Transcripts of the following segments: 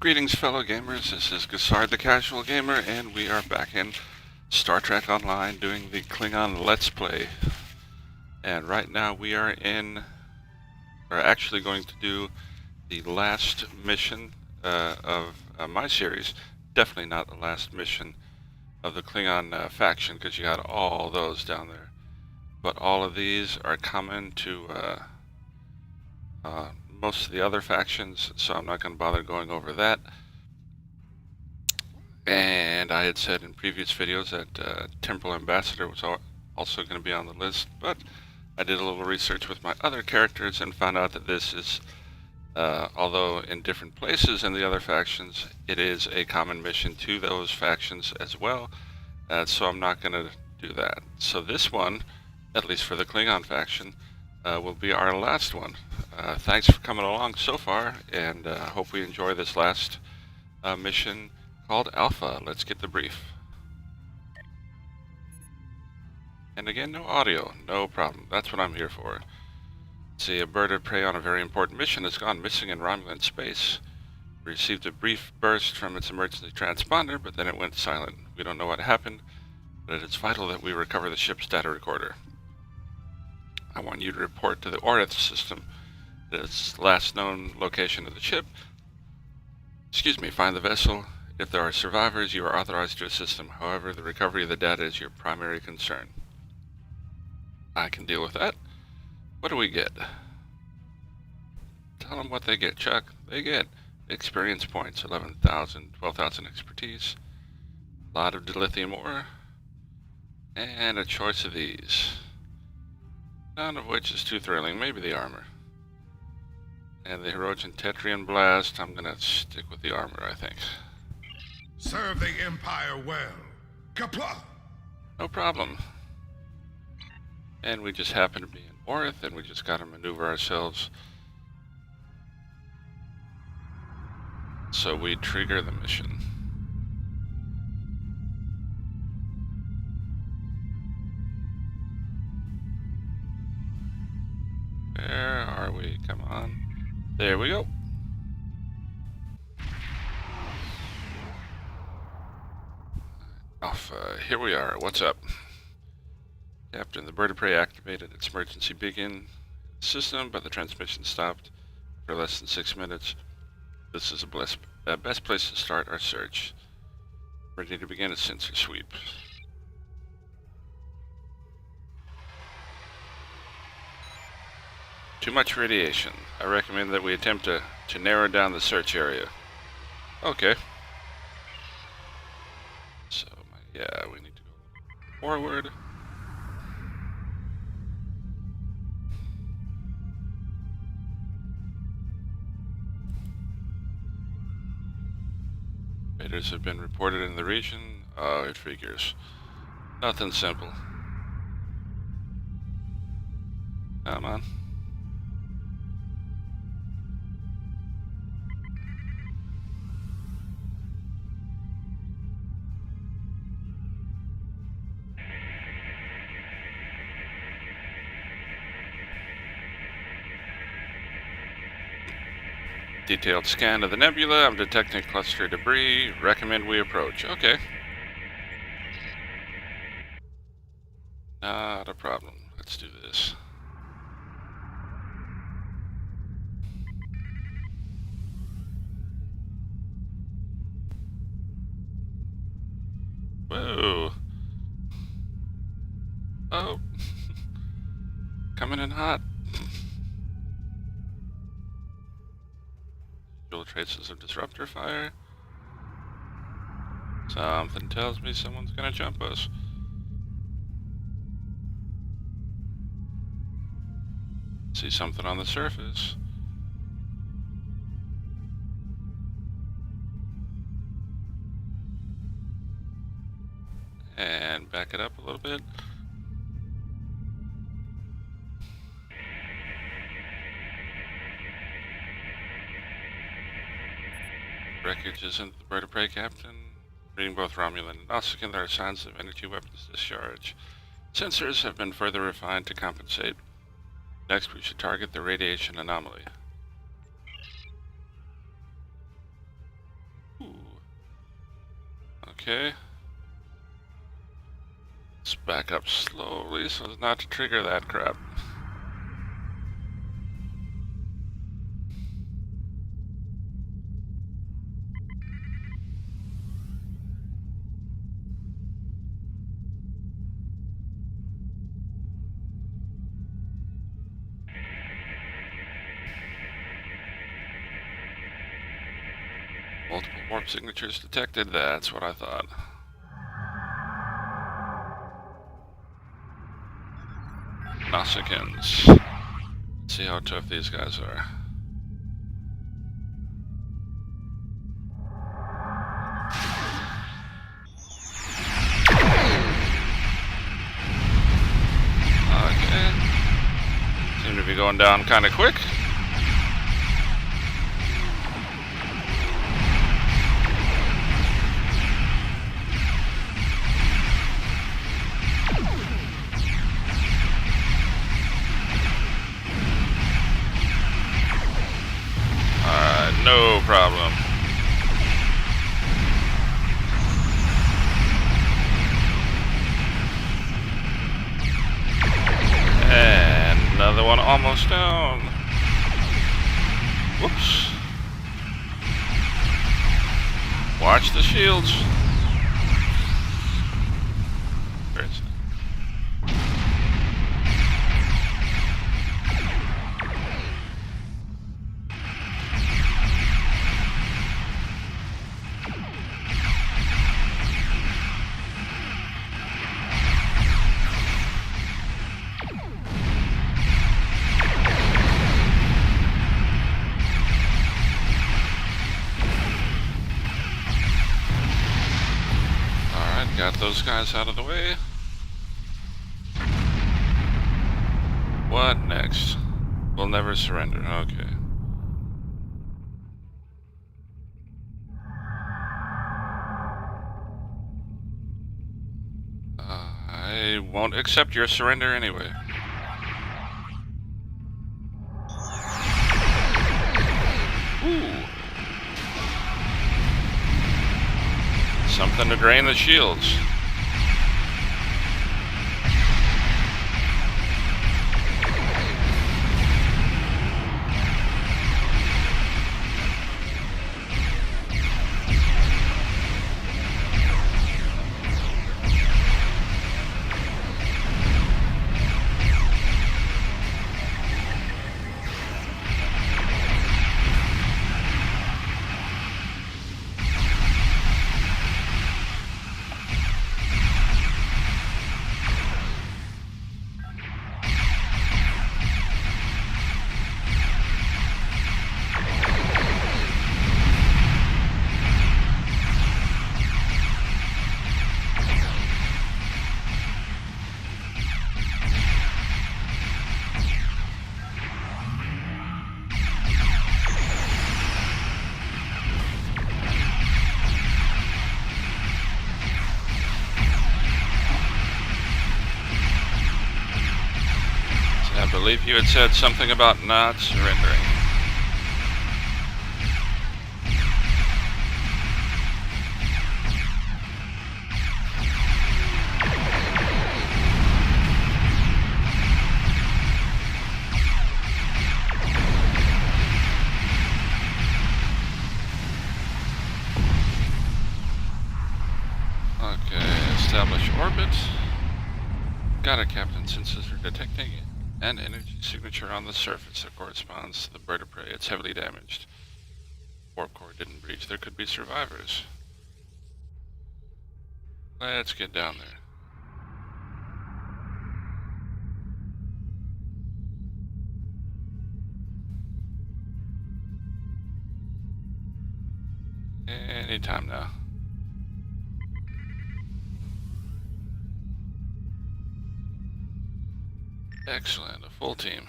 Greetings, fellow gamers. This is Gassard the Casual Gamer, and we are back in Star Trek Online doing the Klingon Let's Play. And right now we are actually going to do the last mission of my series. Definitely not the last mission of the Klingon faction, because you got all those down there. But all of these are common to most of the other factions, so I'm not going to bother going over that. And I had said in previous videos that Temporal Ambassador was also going to be on the list, but I did a little research with my other characters and found out that this is, although in different places in the other factions, it is a common mission to those factions as well, so I'm not going to do that. So this one, at least for the Klingon faction, will be our last one. Thanks for coming along so far, and hope we enjoy this last mission called Alpha. Let's get the brief. And again, no audio, no problem. That's what I'm here for. See, a bird of prey on a very important mission has gone missing in Romulan space. We received a brief burst from its emergency transponder, but then it went silent. We don't know what happened, but it's vital that we recover the ship's data recorder. I want you to report to the Orith system. Its last known location of the ship. Find the vessel. If there are survivors, you are authorized to assist them. However, the recovery of the data is your primary concern. I can deal with that. What do we get? Tell them what they get, Chuck. They get experience points, 11,000, 12,000 expertise, a lot of dilithium ore, and a choice of these. None of which is too thrilling. Maybe the armor. And the Heroian Tetrian Blast, I'm going to stick with the armor, I think. Serve the Empire well. Kapla! No problem. And we just happen to be in Orith, and we just got to maneuver ourselves so we trigger the mission. Where are we? Come on. There we go. Alpha, here we are. What's up? Captain, the bird of prey activated its emergency beacon system, but the transmission stopped for less than 6 minutes. This is the best place to start our search. Ready to begin a sensor sweep. Too much radiation. I recommend that we attempt to narrow down the search area. Okay. So, yeah, we need to go forward. Raiders have been reported in the region. Oh, it figures. Nothing simple. Come on. Detailed scan of the nebula. I'm detecting cluster debris. Recommend we approach. Okay. Not a problem. Let's do this. Whoa. Oh. Coming in hot. Traces of disruptor fire. Something tells me someone's gonna jump us. See something on the surface. And back it up a little bit. Wreckage isn't the bird of prey, Captain. Reading both Romulan and Nausicaan, there are signs of energy weapons discharge. Sensors have been further refined to compensate. Next, we should target the radiation anomaly. Okay. Let's back up slowly so as not to trigger that crap. Multiple warp signatures detected, that's what I thought. Nausicaans. Let's see how tough these guys are. Okay. Seem to be going down kind of quick. No problem. And another one almost down. Whoops. Watch the shields. Where is it? Got those guys out of the way. What next? We'll never surrender. Okay. I won't accept your surrender anyway. Ooh. Something to drain the shields. I believe you had said something about not surrendering. Okay, establish orbit. Got it, Captain. Sensors are detecting an energy signature on the surface that corresponds to the bird of prey. It's heavily damaged. Warp core didn't breach. There could be survivors. Let's get down there. Anytime now. Excellent, a full team.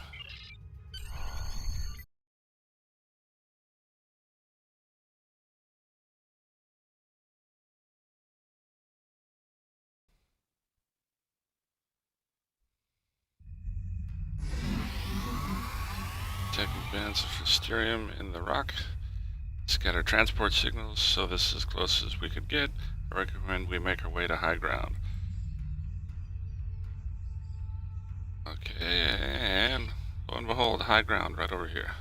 Detecting bands of Fusterium in the rock. Scatter transport signals, so this is as close as we could get. I recommend we make our way to high ground. Okay, and lo and behold, high ground right over here.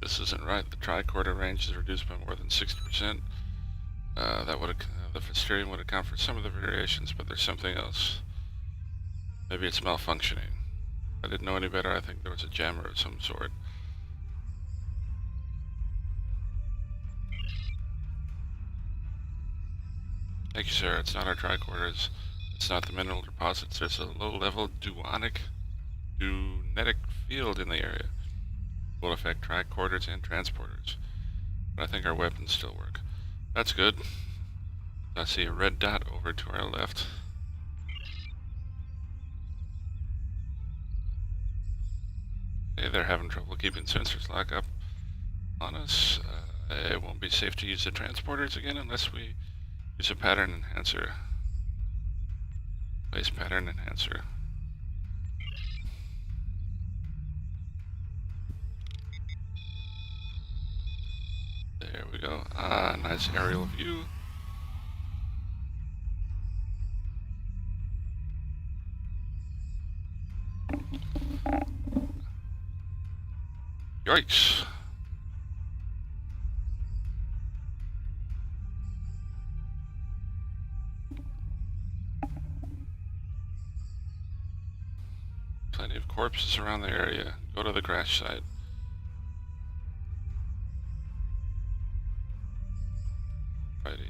This isn't right. The tricorder range is reduced by more than 60%. The Fisterium would account for some of the variations, but there's something else. Maybe it's malfunctioning. If I didn't know any better, I think there was a jammer of some sort. Thank you, sir. It's not our tricorders. It's not the mineral deposits. There's a low-level duonic field in the area. It will affect tricorders and transporters. But I think our weapons still work. That's good. I see a red dot over to our left. Okay, they're having trouble keeping sensors locked up on us. It won't be safe to use the transporters again unless we use a pattern enhancer. Place pattern enhancer. There we go. Nice aerial view. Yikes. Plenty of corpses around the area. Go to the crash site. Righty.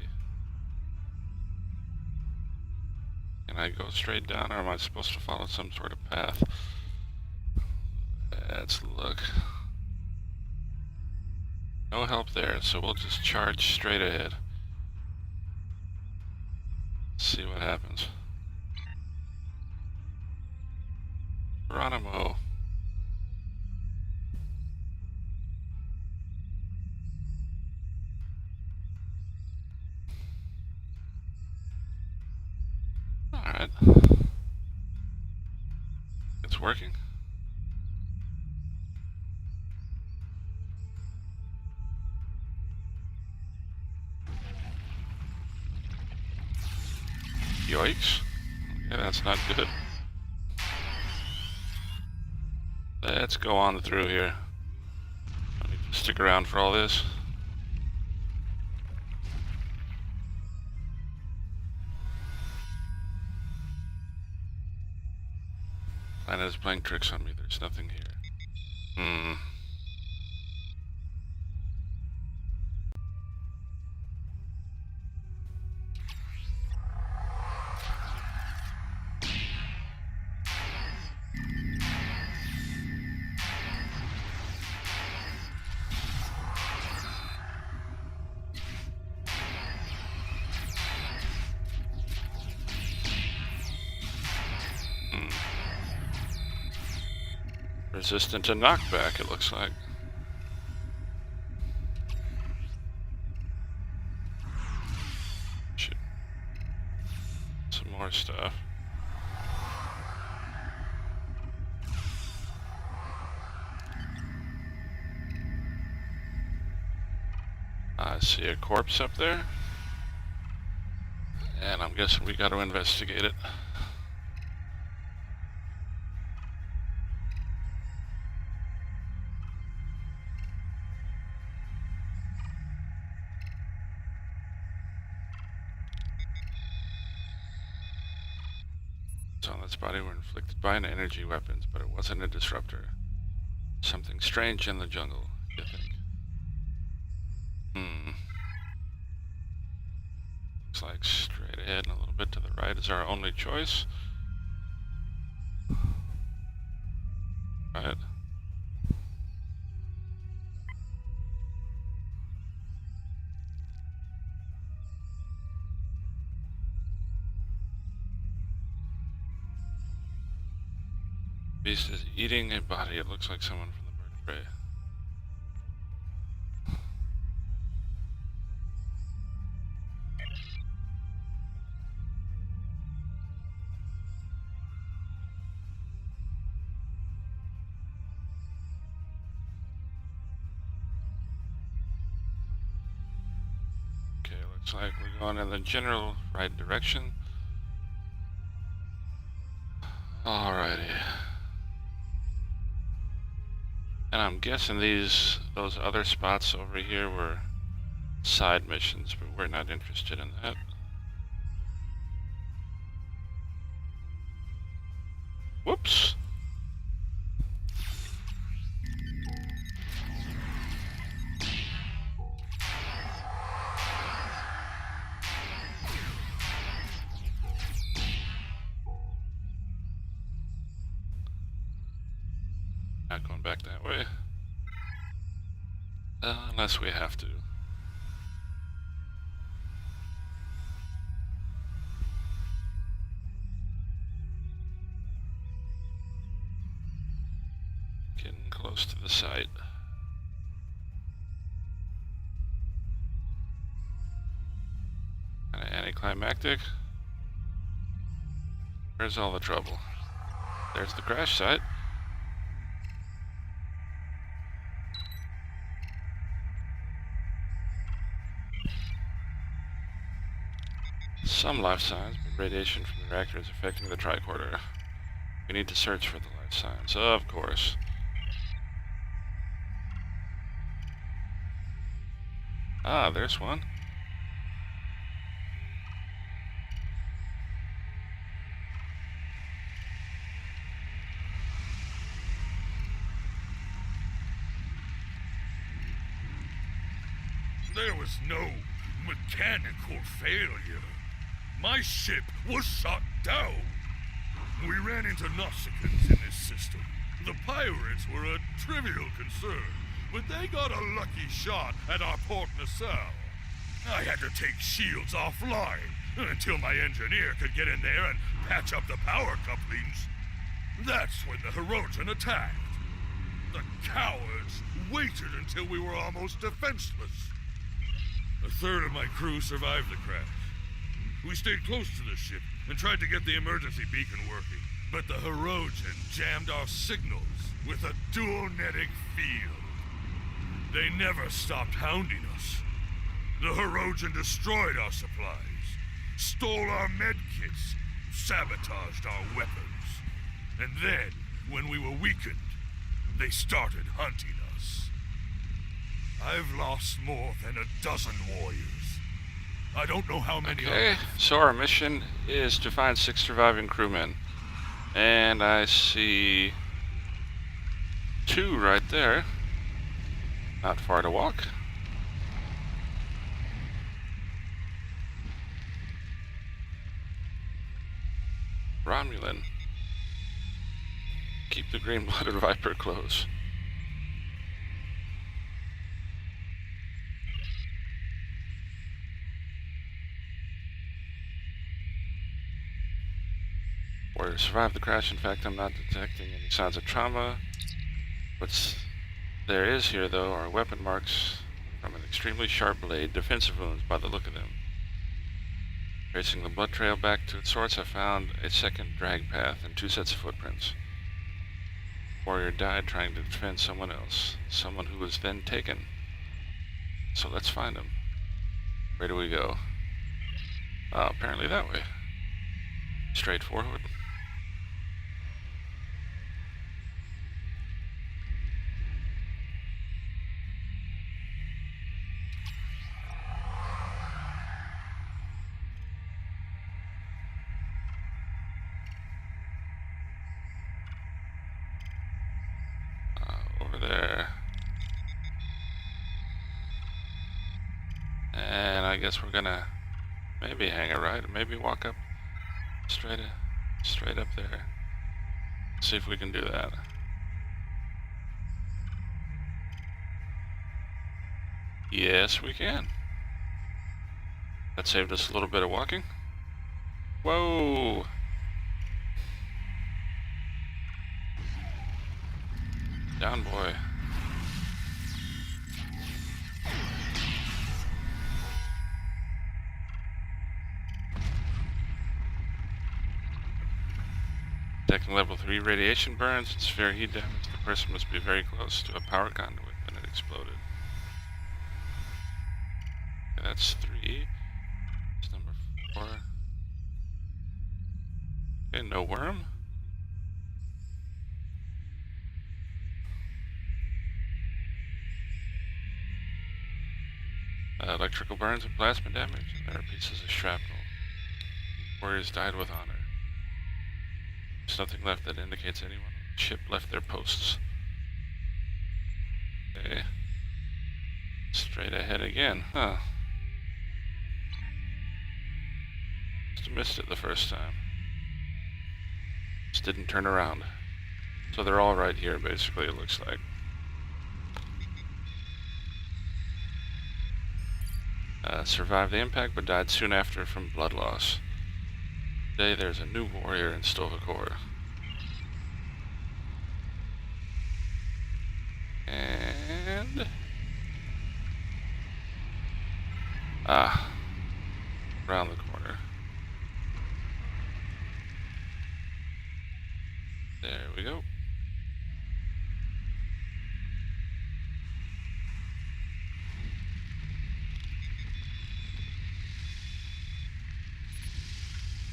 Can I go straight down, or am I supposed to follow some sort of path? Let's look. No help there, so we'll just charge straight ahead. See what happens. Geronimo. Alright. It's working. Yikes. Okay, that's not good. Let's go on through here. I need to stick around for all this. Planet is playing tricks on me. There's nothing here. Resistant to knockback, it looks like. Shit. Some more stuff. I see a corpse up there. And I'm guessing we got to investigate it. On its body were inflicted by an energy weapons, but it wasn't a disruptor. Something strange in the jungle, you think? Looks like straight ahead and a little bit to the right is our only choice. Right. Beast is eating a body. It looks like someone from the bird of prey. Okay, looks like we're going in the general right direction. Alrighty. And I'm guessing those other spots over here were side missions, but we're not interested in that. Whoops. Not going back that way. Unless we have to. Getting close to the site. Kinda anticlimactic. Where's all the trouble? There's the crash site. Some life signs, but radiation from the reactor is affecting the tricorder. We need to search for the life signs, of course. Ah, there's one. There was no mechanical failure. My ship was shot down. We ran into Nausicaans in this system. The pirates were a trivial concern, but they got a lucky shot at our port nacelle. I had to take shields offline until my engineer could get in there and patch up the power couplings. That's when the Hirogen attacked. The cowards waited until we were almost defenseless. A third of my crew survived the crash. We stayed close to the ship and tried to get the emergency beacon working, but the Hirogen jammed our signals with a duonetic field. They never stopped hounding us. The Hirogen destroyed our supplies, stole our medkits, sabotaged our weapons. And then, when we were weakened, they started hunting us. I've lost more than a dozen warriors. I don't know how many. Okay, so our mission is to find 6 surviving crewmen. And I see 2 right there. Not far to walk. Romulan. Keep the green-blooded Viper close. Warriors survived the crash. In fact, I'm not detecting any signs of trauma. What's there is here, though, are weapon marks from an extremely sharp blade, defensive wounds by the look of them. Tracing the blood trail back to its source, I found a second drag path and 2 sets of footprints. Warrior died trying to defend someone else, someone who was then taken. So let's find him. Where do we go? Apparently that way. Straightforward. Over there. And I guess we're gonna maybe hang a right, or maybe walk up straight up there. See if we can do that. Yes, we can. That saved us a little bit of walking. Whoa! Down, boy. Detecting level 3 radiation burns and severe heat damage. The person must be very close to a power conduit when it exploded. that's 3. It's number 4. Okay, no worm. Electrical burns and plasma damage, and there are pieces of shrapnel. Warriors died with honor. There's nothing left that indicates anyone on the ship left their posts. Okay. Straight ahead again, huh? Must have missed it the first time. Just didn't turn around. So they're all right here, basically, it looks like. Survived the impact, but died soon after from blood loss. Today there's a new warrior in Stovacor. And... around the corner. There we go.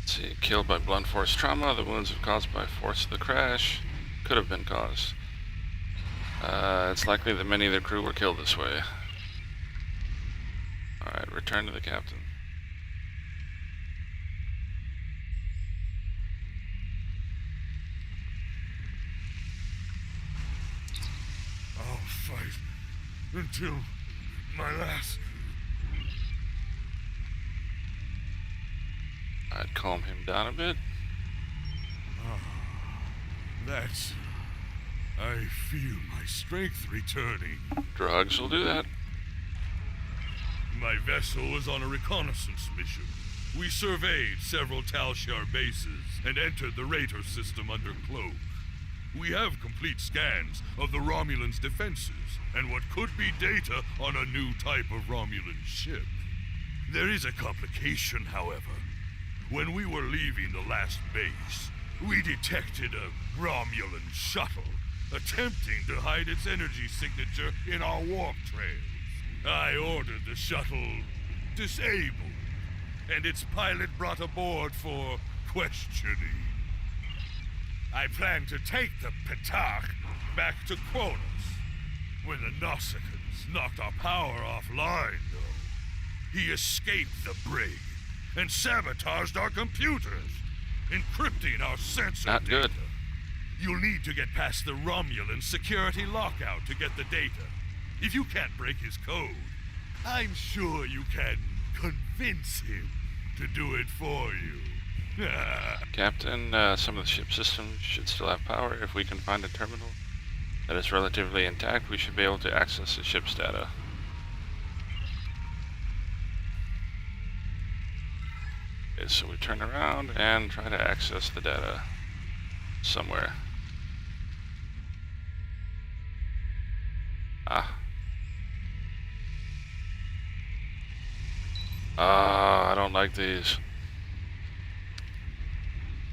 Let's see, killed by blunt force trauma. The wounds are caused by force of the crash. Could have been caused. It's likely that many of the crew were killed this way. Alright, return to the captain. I'll fight until my last. I'd calm him down a bit. That's... I feel my strength returning. Drugs will do that. My vessel was on a reconnaissance mission. We surveyed several Talshar bases and entered the radar system under cloak. We have complete scans of the Romulans' defenses and what could be data on a new type of Romulan ship. There is a complication, however. When we were leaving the last base, we detected a Romulan shuttle attempting to hide its energy signature in our warp trails. I ordered the shuttle disabled, and its pilot brought aboard for questioning. I plan to take the Petarch back to Kronos. When the Nausicaans knocked our power offline, though, he escaped the brig and sabotaged our computers, encrypting our sensor Not data. good. You'll need to get past the Romulan security lockout to get the data. If you can't break his code, I'm sure you can convince him to do it for you. Captain, some of the ship systems should still have power. If we can find a terminal that is relatively intact, we should be able to access the ship's data. Okay, so we turn around and try to access the data somewhere. I don't like these.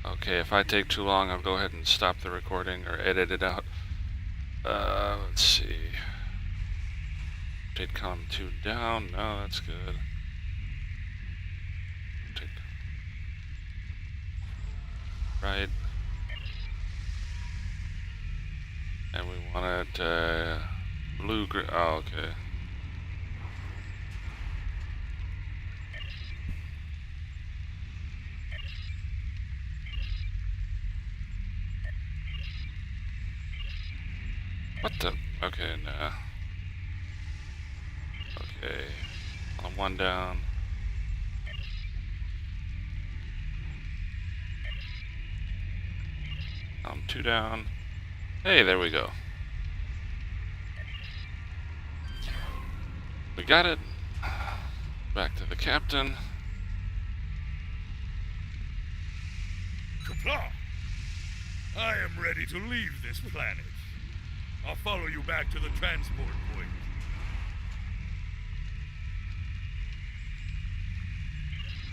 Okay, if I take too long, I'll go ahead and stop the recording or edit it out. Let's see. Take column 2 down. No, that's good. Take right. And we want it blue, green. Oh, okay. What the? Okay, nah. Okay. On 1 down. On 2 down. Hey, there we go. We got it. Back to the captain. Kapla! I am ready to leave this planet. I'll follow you back to the transport point.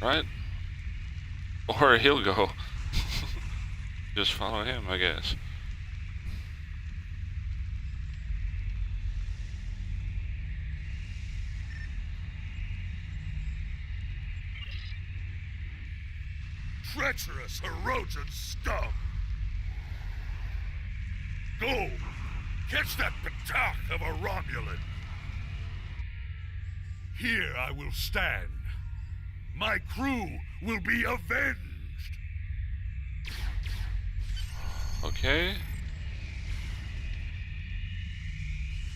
Right? Or he'll go. Just follow him, I guess. treacherous Herodian scum! Go! Catch that patak of a Romulan! Here I will stand. My crew will be avenged! Okay.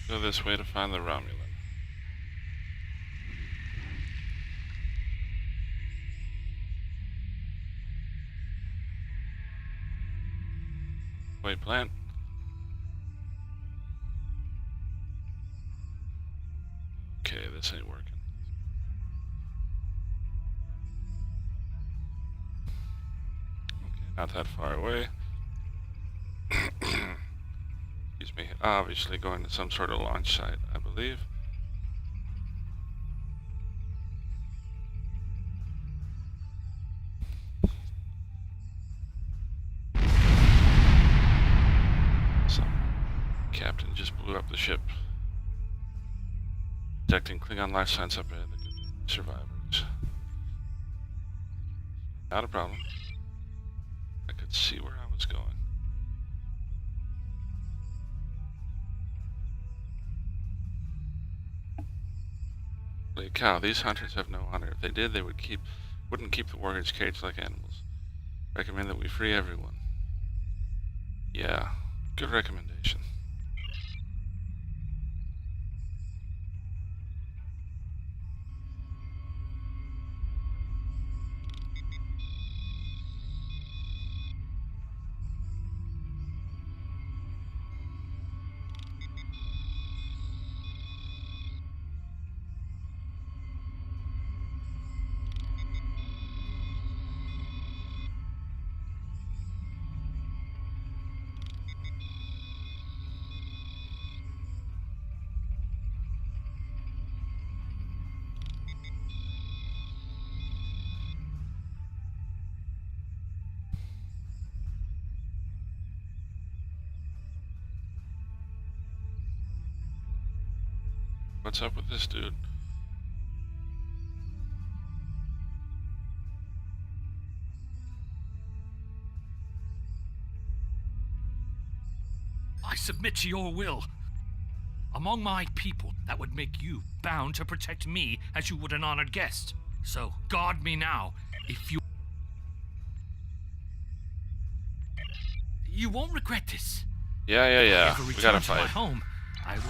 Go this way to find the Romulan. Wait, plant. Okay, this ain't working. Okay, not that far away. Excuse me. Obviously going to some sort of launch site, I believe. Some captain just blew up the ship. Detecting Klingon life signs up ahead. The survivors. Not a problem. I could see where I was going. Holy cow, these hunters have no honor. If they did, they wouldn't keep the warriors caged like animals. Recommend that we free everyone. Yeah, good recommendation. What's up with this dude? I submit to your will. Among my people, that would make you bound to protect me as you would an honored guest. So, guard me now, if you... You won't regret this. Yeah. If I ever We return gotta to my fight. home, I will...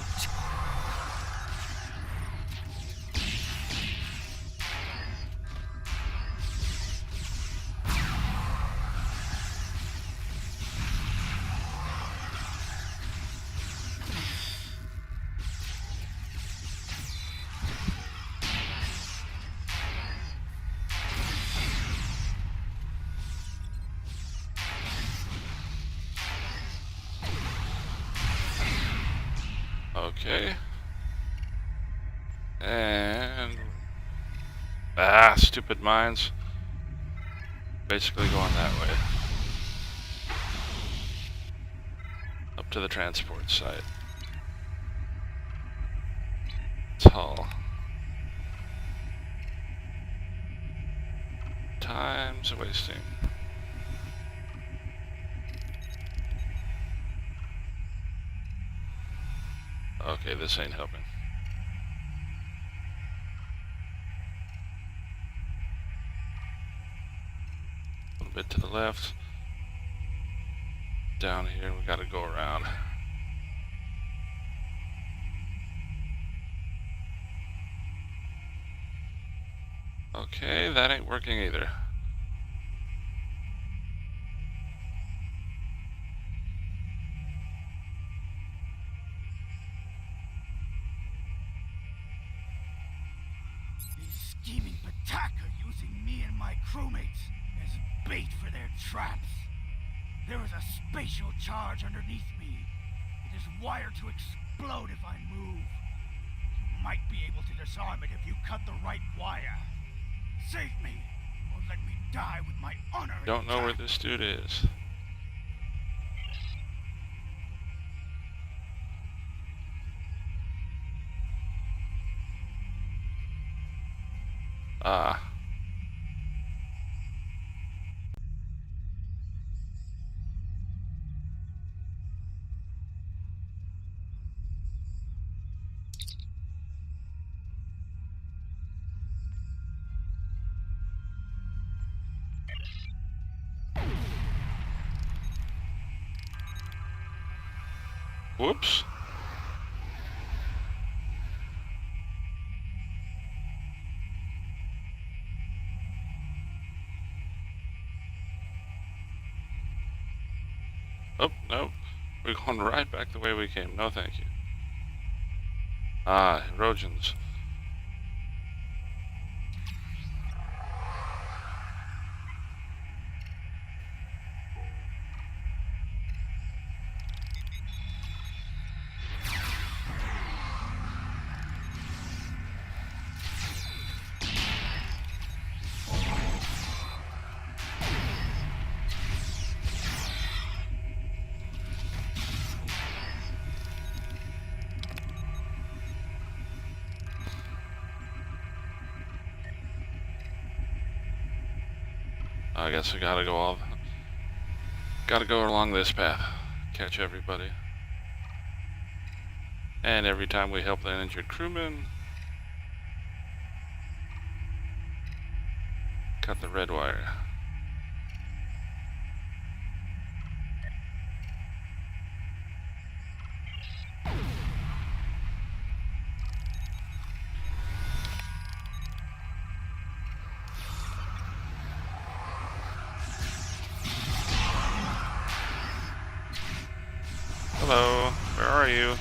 Okay. And... stupid mines. Basically going that way. Up to the transport site. Hull. Time's wasting. Okay, this ain't helping. A little bit to the left. Down here, we gotta go around. Okay, that ain't working either. These scheming patak are using me and my crewmates as bait for their traps. There is a spatial charge underneath me. It is wired to explode if I move. You might be able to disarm it if you cut the right wire. Save me, or let me die with my honor intact. Don't know where this dude is. Whoops. Oh, no. We're going right back the way we came. No, thank you. Ah, erosions. I guess we gotta go along this path. Catch everybody. And every time we help an injured crewman, cut the red wire. Hello, where are you?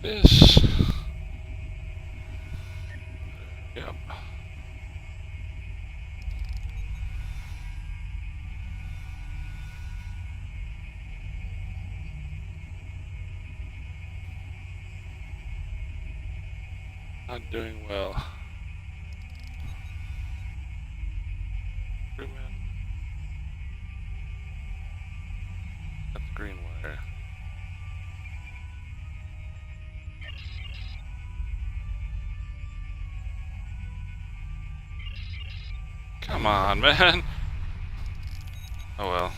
This. Yep. Not doing well. Crewman. Got the green wire. Come on, man. Oh well.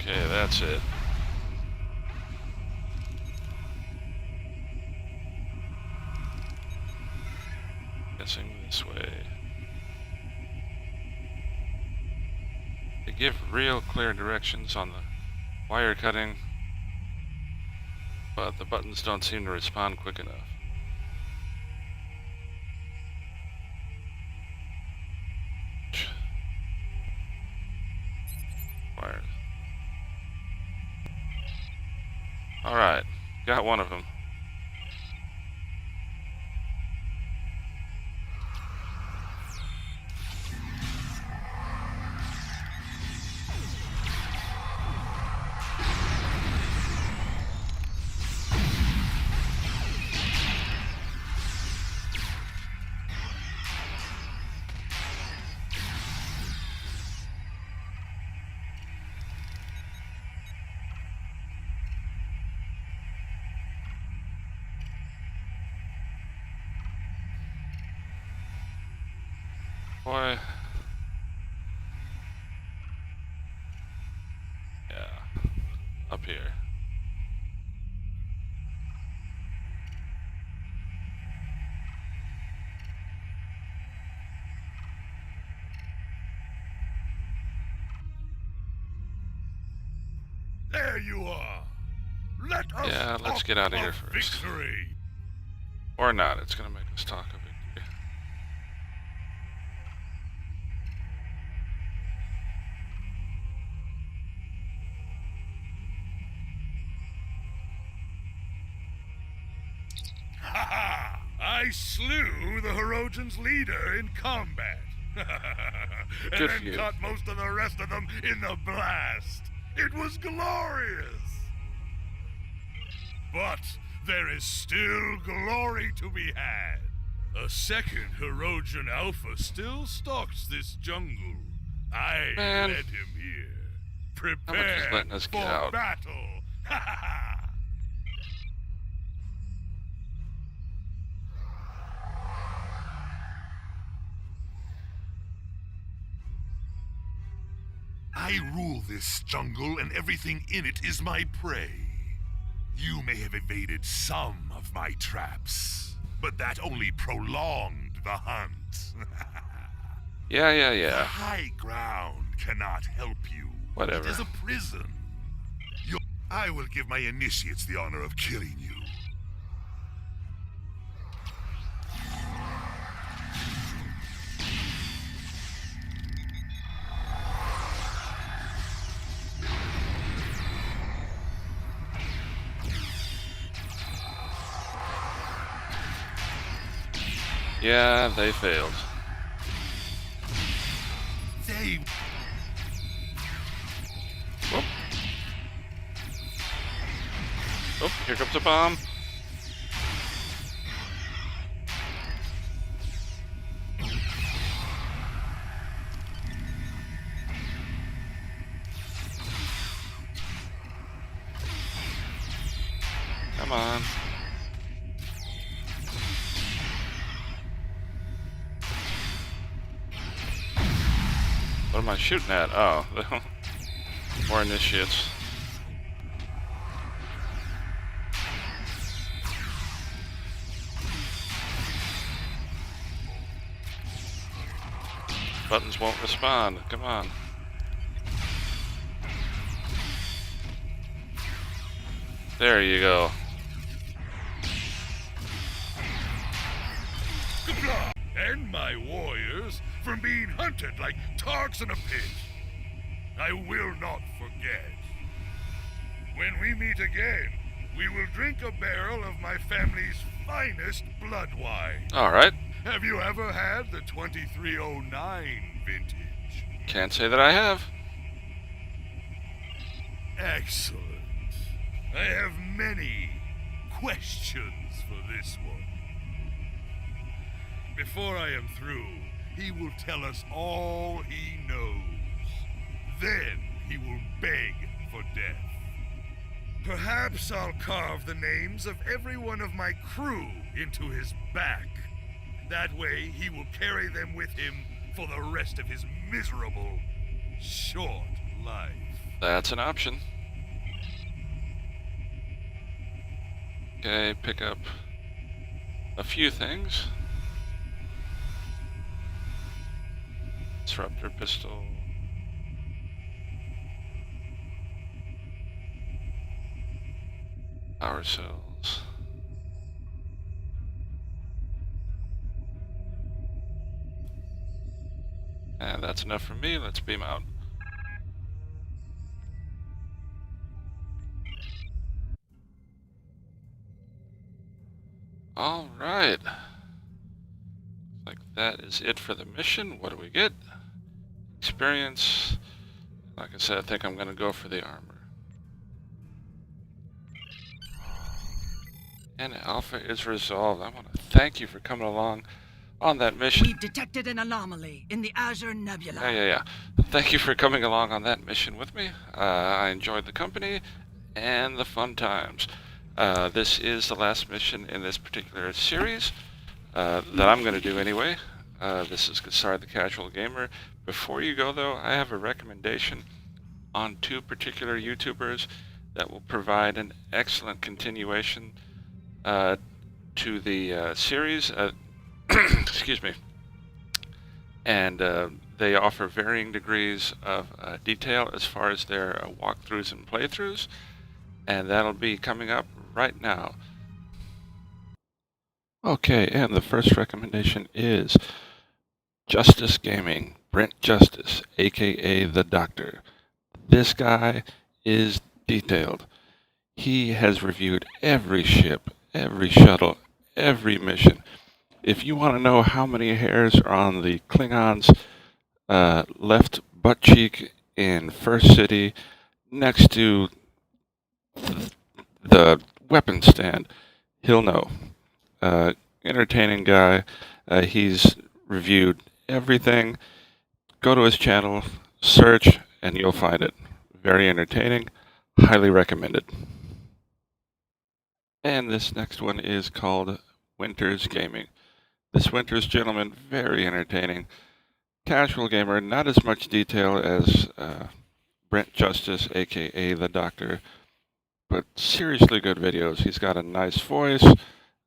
Okay, that's it. Guessing this way. They give real clear directions on the wire cutting, but the buttons don't seem to respond quick enough. Wires. Alright, got one of them. Boy. Yeah. Up here. There you are. Let us Yeah, let's talk get out of of here first. Victory. Or not, it's gonna make us talk of it. I slew the Hirogen's leader in combat. And Good for then you. caught most of the rest of them in the blast. It was glorious. But there is still glory to be had. A second Hirogen Alpha still stalks this jungle. I Man. led him here. How much is Prepare letting us for get out? battle. I rule this jungle, and everything in it is my prey. You may have evaded some of my traps, but that only prolonged the hunt. Yeah, yeah, The yeah. high ground cannot help you. Whatever. It is a prison. I will give my initiates the honor of killing you. Yeah, they failed. They... Whoop. Oh, here comes a bomb. Come on. What am I shooting at? Oh, more initiates. Buttons won't respond. Come on. There you go. And my warriors from being hunted like dogs in a pit. I will not forget. When we meet again, we will drink a barrel of my family's finest blood wine. All right. Have you ever had the 2309 vintage? Can't say that I have. Excellent. I have many questions for this one. Before I am through, he will tell us all he knows. Then he will beg for death. Perhaps I'll carve the names of every one of my crew into his back. That way he will carry them with him for the rest of his miserable, short life. That's an option. Okay, pick up a few things. Disruptor pistol. Power cells. And that's enough for me. Let's beam out. All right. Like that is it for the mission. What do we get? Experience. Like I said, I think I'm going to go for the armor. And Alpha is resolved. I want to thank you for coming along on that mission. We've detected an anomaly in the Azure Nebula. Yeah. Thank you for coming along on that mission with me. I enjoyed the company and the fun times. This is the last mission in this particular series that I'm going to do anyway. This is Sorry the Casual Gamer. Before you go, though, I have a recommendation on two particular YouTubers that will provide an excellent continuation to the series. Excuse me. And they offer varying degrees of detail as far as their walkthroughs and playthroughs. And that'll be coming up right now. Okay, and the first recommendation is Justice Gaming, Brent Justice, aka The Doctor. This guy is detailed. He has reviewed every ship, every shuttle, every mission. If you want to know how many hairs are on the Klingons' left butt cheek in First City next to the weapon stand, he'll know. Entertaining guy. He's reviewed everything. Go to his channel, search, and you'll find it. Very entertaining. Highly recommended. And this next one is called Winters Gaming. This Winters gentleman, very entertaining. Casual gamer, not as much detail as Brent Justice, aka The Doctor, but seriously good videos. He's got a nice voice.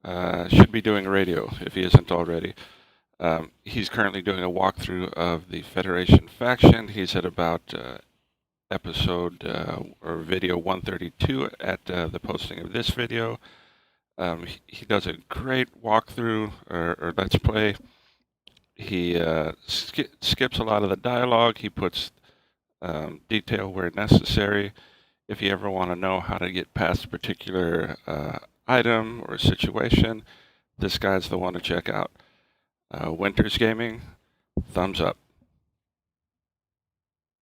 Should be doing radio if he isn't already. He's currently doing a walkthrough of the Federation faction. He's at about episode or video 132 at the posting of this video. He does a great walkthrough or let's play. He skips a lot of the dialogue. He puts detail where necessary. If you ever want to know how to get past a particular item or situation, this guy's the one to check out. Winters Gaming, thumbs up.